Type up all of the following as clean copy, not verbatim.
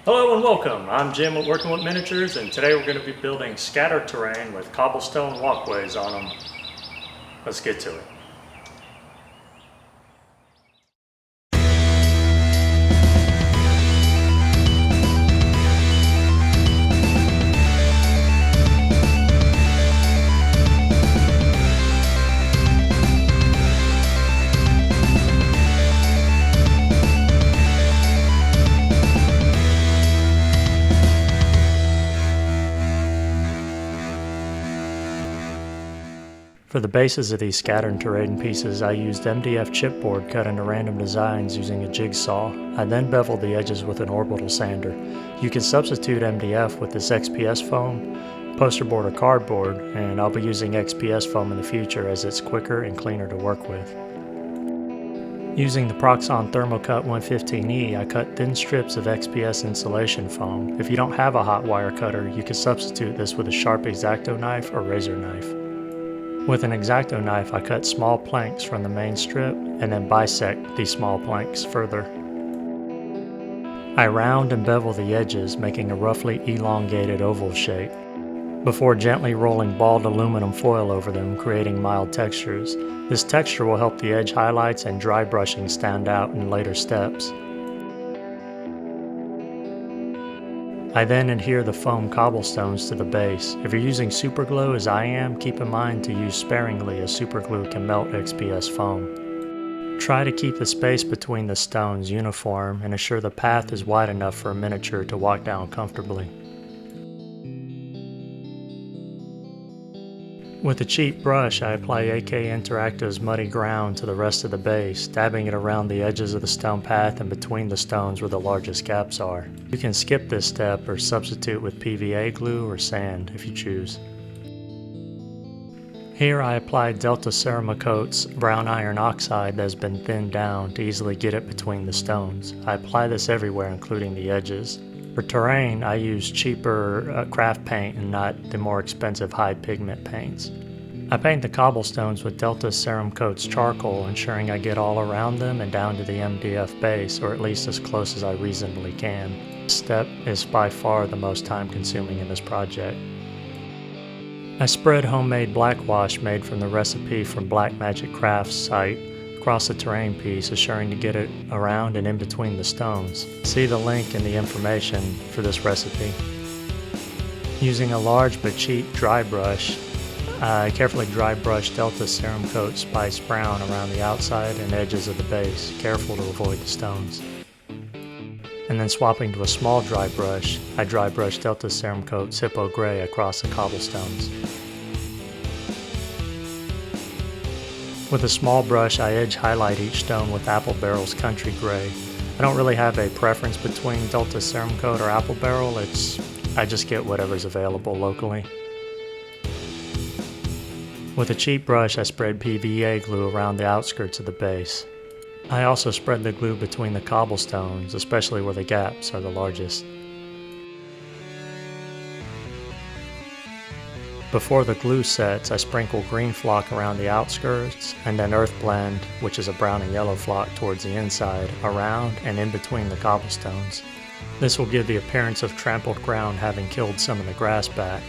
Hello and welcome. I'm Jim with Working with Miniatures, and today we're going to be building scattered terrain with cobblestone walkways on them. Let's get to it. For the bases of these scattered terrain pieces, I used MDF chipboard cut into random designs using a jigsaw. I then beveled the edges with an orbital sander. You can substitute MDF with this XPS foam, poster board or cardboard, and I'll be using XPS foam in the future as it's quicker and cleaner to work with. Using the Proxxon Thermocut 115E, I cut thin strips of XPS insulation foam. If you don't have a hot wire cutter, you can substitute this with a sharp X-Acto knife or razor knife. With an X-Acto knife, I cut small planks from the main strip and then bisect these small planks further. I round and bevel the edges, making a roughly elongated oval shape, before gently rolling balled aluminum foil over them, creating mild textures. This texture will help the edge highlights and dry brushing stand out in later steps. I then adhere the foam cobblestones to the base. If you're using superglue as I am, keep in mind to use sparingly as superglue can melt XPS foam. Try to keep the space between the stones uniform and ensure the path is wide enough for a miniature to walk down comfortably. With a cheap brush, I apply AK Interactive's Muddy Ground to the rest of the base, dabbing it around the edges of the stone path and between the stones where the largest gaps are. You can skip this step or substitute with PVA glue or sand if you choose. Here I applied Delta Ceramacoat's brown iron oxide that has been thinned down to easily get it between the stones. I apply this everywhere, including the edges. For terrain, I use cheaper craft paint and not the more expensive high pigment paints. I paint the cobblestones with Delta Ceramacoat's charcoal, ensuring I get all around them and down to the MDF base, or at least as close as I reasonably can. This step is by far the most time consuming in this project. I spread homemade black wash made from the recipe from Black Magic Crafts site across the terrain piece, assuring to get it around and in between the stones. See the link in the information for this recipe. Using a large but cheap dry brush, I carefully dry brush Delta Ceramacoat Spice Brown around the outside and edges of the base, careful to avoid the stones. And then swapping to a small dry brush, I dry brush Delta Ceramacoat Hippo Gray across the cobblestones. With a small brush, I edge highlight each stone with Apple Barrel's Country Gray. I don't really have a preference between Delta Ceramacoat or Apple Barrel, I just get whatever's available locally. With a cheap brush, I spread PVA glue around the outskirts of the base. I also spread the glue between the cobblestones, especially where the gaps are the largest. Before the glue sets, I sprinkle green flock around the outskirts, and then earth blend, which is a brown and yellow flock towards the inside, around and in between the cobblestones. This will give the appearance of trampled ground having killed some of the grass back.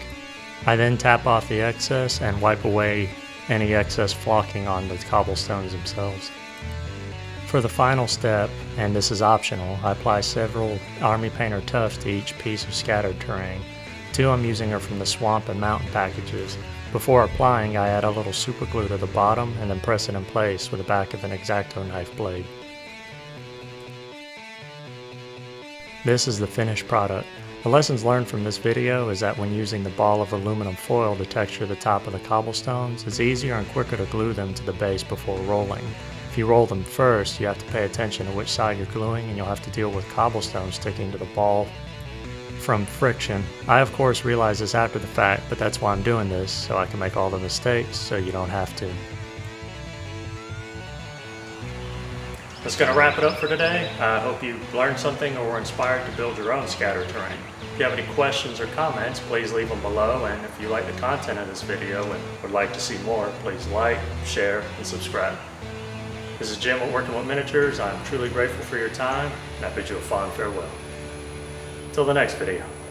I then tap off the excess and wipe away any excess flocking on the cobblestones themselves. For the final step, and this is optional, I apply several Army Painter tufts to each piece of scattered terrain. Two I'm using are from the swamp and mountain packages. Before applying, I add a little super glue to the bottom and then press it in place with the back of an X-Acto knife blade. This is the finished product. The lessons learned from this video is that when using the ball of aluminum foil to texture the top of the cobblestones, it's easier and quicker to glue them to the base before rolling. If you roll them first, you have to pay attention to which side you're gluing, and you'll have to deal with cobblestones sticking to the ball from friction. I of course realize this after the fact, but that's why I'm doing this, so I can make all the mistakes so you don't have to. That's going to wrap it up for today. I hope you learned something or were inspired to build your own scattered terrain. If you have any questions or comments, please leave them below, and if you like the content of this video and would like to see more, please like, share, and subscribe. This is Jim at Working with Miniatures. I'm truly grateful for your time, and I bid you a fond farewell. Till the next video.